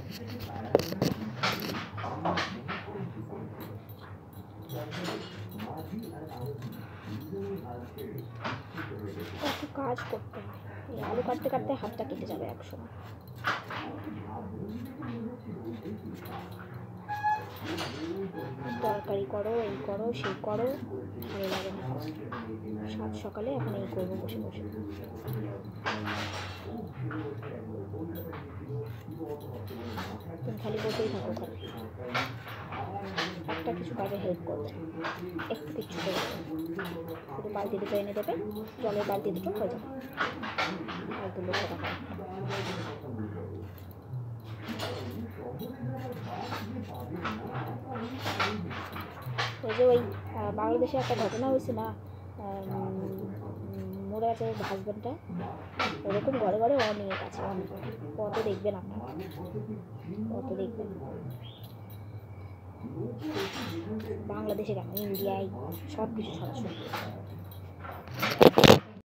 কত কাজ করতে হয়, এই আলু কাটতে কাটতে হাতটা কেটে যাবে একসময়। তরকারি করো, এই করো, সেই করো, ভালো লাগে না। সাত সকালে এখন এই করবো বসে বসে। তুমি খালি বসেই থাকো ওখানে, একটা কিছু কাজে হেল্প করবে, একটু কিচ্ছু করবে, শুধু বালতি দুটো এনে দেবে, জলের বালতি দুটো হয়ে যাবে, আর 200 টাকা। ওই যে ওই বাংলাদেশে একটা ঘটনা হয়েছে না, মরে গেছে হাজব্যান্ডটা, ওরকম ঘরে ঘরে অনেক আছে, অনেক। কত দেখবেন আপনারা, কত দেখবেন। বাংলাদেশে কেন, ইন্ডিয়ায় সব কিছু সরাসরি।